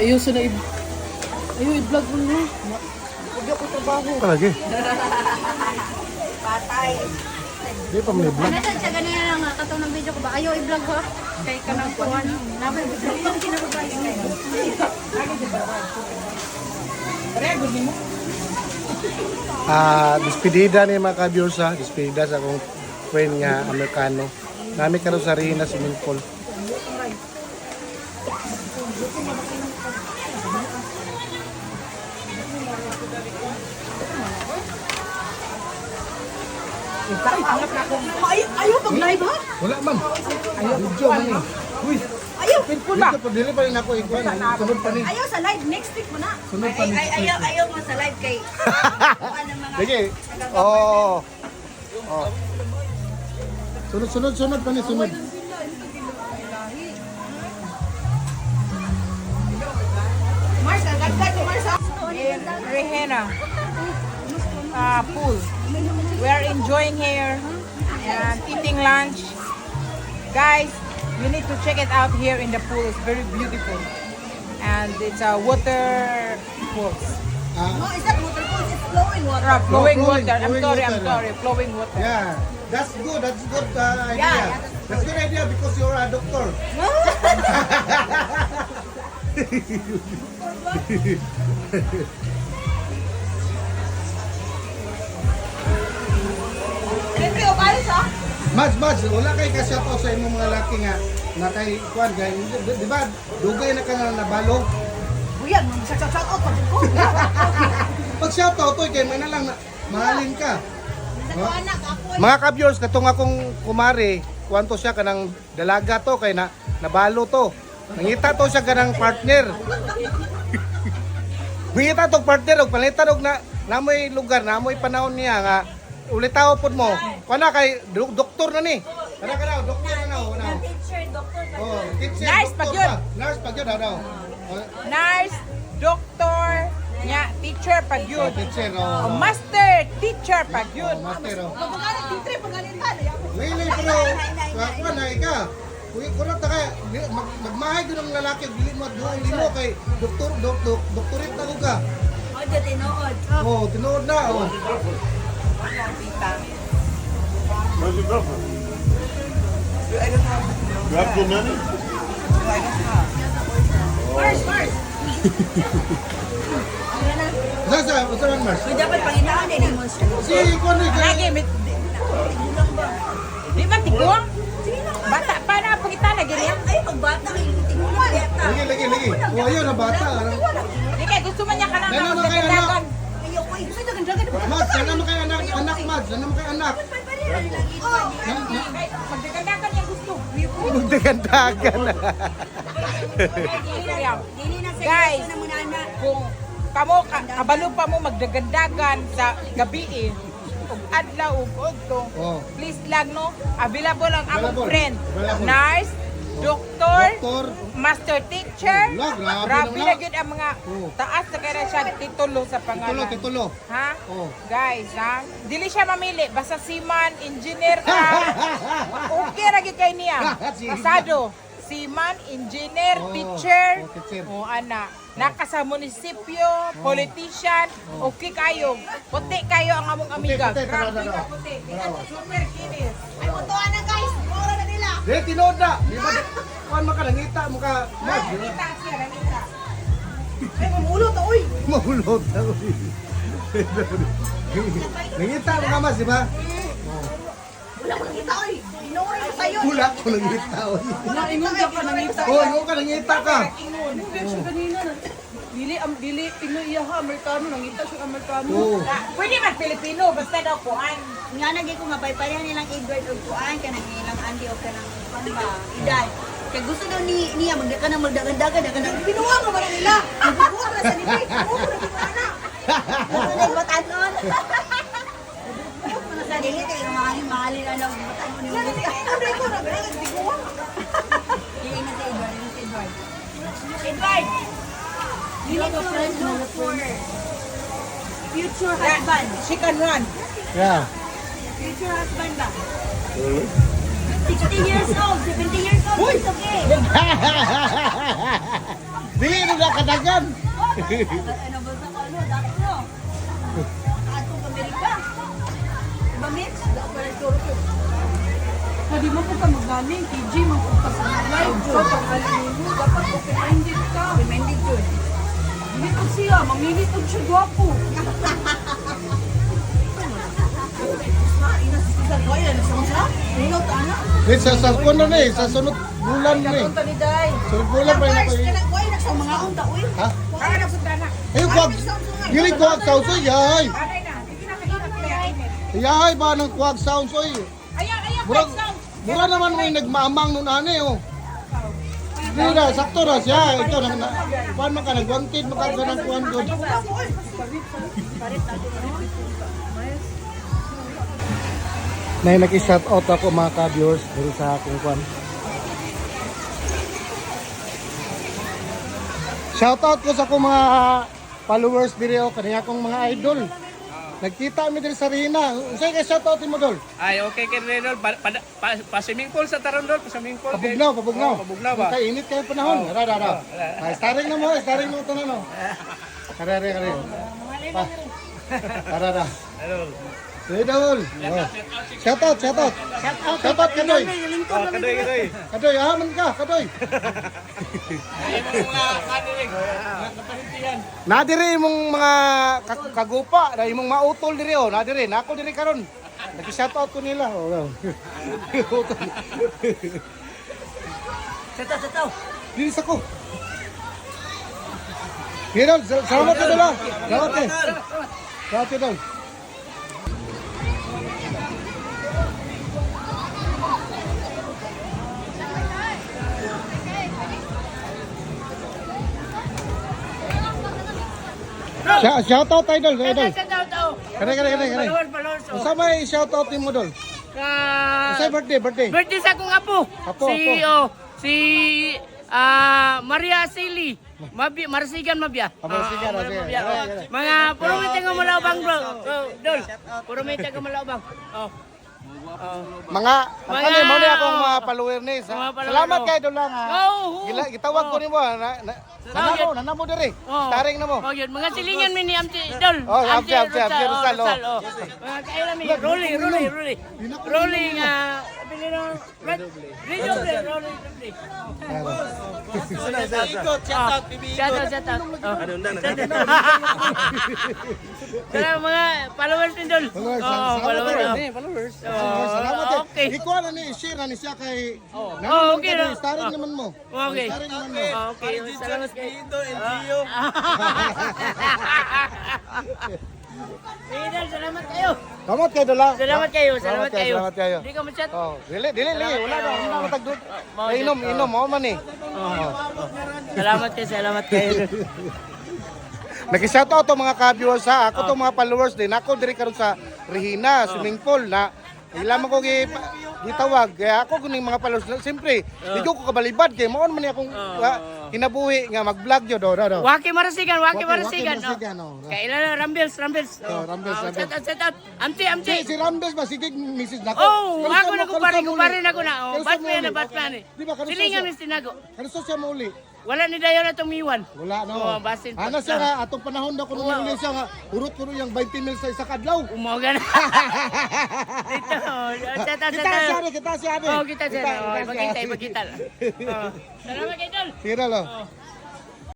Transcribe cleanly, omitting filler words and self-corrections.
Ayaw sa na ayaw i-vlog mo na. Huwag ako trabaho. Palagi. Patay. Di pa may vlog. Ano siya ganyan lang katong ng video ko ba? Ayaw i-vlog ha? Kay ka nang kuhan. Naman yung kinababay kayo. Despedida ni mga ka-viewers ha. Despedida sa akong friend nga Amerikano. Nami karon sa Rihina Swimming Pool. Ayaw pag-live ha? Wala man. Video man eh. Uy, Ayaw, pinpul ba? dito pa dili pa rin ako ikuan. Sunod pa ni. Ayaw sa live. Next week mo na. Sunod pa ni. Ayaw mo sa live kay Sige. Oh. Oh. Sunod pa ni sunod. Mars, agad-agad mo Mars. In Rehena pool. We are enjoying here and eating lunch. Guys, you need to check it out here in the pool. It's very beautiful. And it's a water falls. No, it's not waterfall. It's flowing water. Flowing flowing water. I'm water. sorry. Flowing water. Yeah. That's good idea. Yeah, That's good idea because you're a doctor. Siyempre, o kalis ha? Mads, wala kay ka-shoutout sa imong mga laki nga na kay kuan gay, di ba? Dugay na ka na nabalog. Buyan, shout out pa ko. Pag shoutout to kay may na lang na mahalin ka. Sa ko anak, ako. Mga ka-viewers, katong akong kumare, kuwanto siya kanang dalaga to kay na nabalo to. Nangita to siya kanang partner. Nangita to partner og palitan og na namoy lugar, namoy panahon niya nga ulitaw pod mo. Kana kay doktor na ni. Kana doktor na na. Teacher, doctor. Oh, teacher. Nurse doktor pag yun. pa. Nurse pag yun daw. Nurse, doctor, nya teacher pag yun. Teacher O master, teacher pag yun. Master oh. Pagkakalit, teacher, pagalitan. Lili pero kuan na ika. Kuy kurot ta kay magmahay gyud ang lalaki dili mo duol limo kay doktorit na ko ka. O, dyan, tinood. Oh, tinuod na oh. Where's your girlfriend? You have too many? Mars. Sa man Mars. May dapat panginaan din mo siya. Si kuan ni Lagi, di ba tiguang? Bata pa na po kita lagi niya. Ay, pagbata kayo, tingnan. lagi. Oh, ayun na bata. Di kaya gusto man niya ka lang Ano na naman kayo magdagan. Ayaw ko, gusto na gandagan. Mads, sana mo kay anak, Mads, sana mo kay anak. Magdagan niya gusto. Magdagandagan. Dili na sa Guys. na muna na. Kung kamo kabalo pa mo magdagandagan sa gabi ug adlaw ug udto. Oh. Please lang no, available ang Available. akong friend. Available. Nurse, doktor, Doktor. master teacher. Wala, grabe Grabe naman. na gyud ang mga Oh. taas na kaya siya titulo sa pangalan. Titulo. Ha? Oh. Guys, ha? Dili siya mamili. Basta seaman, engineer ka. Okay ra gyud kay niya. Pasado. Seaman, engineer, Oh, teacher. oh, teacher. O ana. Naka sa munisipyo, politician, okay kayo. Puti kayo ang among amiga. Puti, Grabe tara, ka tara. puti. Super kinis. Ay, mutuan na guys. Mura na nila. Di tinuod na. Di ba? Kuan maka nangita mo ka Mads. di ba? Nakita siya, nakita. Ay, mamulot na, uy. Mahulog na. Nangita mo ka Mads, di ba? Wala ko nakita, uy. Inuuray ko sa'yo. Wala ko nangita. Ingon ka nangita. Oh, ikaw ka nangita ka. Ingon siya kanina. Dili, Pinoy iya ha, Amerikano. Nangita siya Amerikano. Oh. Pwede man Pilipino, basta daw kuan. Nga nagay ko nga paypayan nilang Edward o kuan ka nang nilang Andy o ka nang pamba. Iday. Kaya gusto daw niya magdaka ng magdagan-dagan pinuha mo ba nila? Magbubuhat na sa nipi. Bubuhat na di ba na? Ano na yung batanon? Bubuhat mo na sa dili kaya mahalin na lang batanon ni Edward. Ano ko na ganyan di ko. Dili na si Edward. Edward. You need to look for future husband. She can run. Yeah. Future husband ba? Really? 60 years old, 70 years old, it's okay. Dili na nakadagan. Ano ba sa ano, dakto? Atong Amerika. Diba, Mitch? Hindi mo po ka magaling. KG, magpupas sa live. So, pag-alin mo, dapat open-minded ka. Reminded yun. Hindi po siya. Mamili po siya gwapo. Wait, sa kuwan na eh, sa sunod bulan na eh. Punta ni Day. Sunod bulan pa yun ako eh. Why nagsa mga unta, uy? Ha? Kaya na punta na. Ayun, kuwag. Dili kuwag sounds oy, yahay. Anay na. Hindi na mahirap kaya init. Yahay ba ng kuwag sounds oy. Ayan, Mura, mura naman mo yung nagmaamang nun ane oh. Hindi na, sakto na siya. Ito, paano ka nagwangkid, magkaganan kuwan doon. Na naki-shout out ako mga ka-viewers dito sa akong kuwan. Shout out ko sa akong mga followers dito, kaniya akong mga idol. Nagkita kami dito sa Rina. Usay ka shout out mo dol. Ay, okay kay Renol. Pa-swimming pool sa taron dol. Pa-swimming pool. Pabugnaw, pabugnaw. Oh, pabugnaw ba? Kay init kayo panahon. Ara. Ay, starring na mo, starring mo ito na no. Kare. Ara. Renol. Idol. Shout out. Shout out Kadoy. Oh, kadoy. Kadoy, aman ka, Kadoy. Ay, mga kanilig. Napahintihan. Nadiri imong mga kagupa, na imong mautol diri oh, nadiri, nako diri karon. Nag-shout out ko nila. Oh. Setaw. Dili sa ko. Idol, salamat ka dala. Salamat eh. Salamat idol. Shout out idol. Kare. Usa may shout out mo dol. Usa birthday. Birthday sa akong apo. Apo. Si Maria Sili. Marsigan mabya. Marsigan, sige. Mabya, oh. Mga puro may tinga malawbang bro. Dol. Puro may tinga malawbang. Oh. Mga ano mo ni akong mga follower ni. Mga follower, Salamat oh. kay dol lang. Oh. Gitawag ko nimo nanamo diri. Staring na mo. Oh, yun. Mga silingan mi ni Amti Dol. Oh, Amti Rizal, oh. Oh. Mga kailan mi rolling rolling. Shout out. Kaya mga followers ni Dol. Followers. Salamat eh. Okay. Ikaw na ni share na ni siya kay Okay na. Staring naman mo. Okay. Staring naman mo. Okay. Salamat kayo. Idol, salamat kayo. Salamat kay dala. Salamat kayo. Salamat kayo. Salamat kayo. Hindi ka ma-chat. Oh, dili. Wala na matagdud. Inom mo man eh. Salamat kayo. Nag-shout out to mga ka-viewers ha. Ako to mga followers din. Ako diri karon sa Regina swimming pool na ilamang ko gitawag. Kaya ako kuning mga followers. Siyempre, di ko kabalibad kay mao man akong kinabuhi nga mag-vlog yo do. Waki Marasigan. Marasigan, oh. Kailan na Rambles. Rambles. Shout out. Amti. Si Rambles ba sige Mrs. Nako. Oh, ako na kumpare na ko na. Oh, Batman. Di ba kanus Silingan ni tinago. kanus siya mauli? Wala ni dayon atong miwan. Wala no. Oh, basin. Ano siya nga atong panahon daw kuno mauli siya nga urot yung 20 mil sa isa kadlaw. Umoga na. Dito. Kita siya. Oh, kita siya. Oh, pagkita. Oh. Salamat kayo, Dol. Sira lo.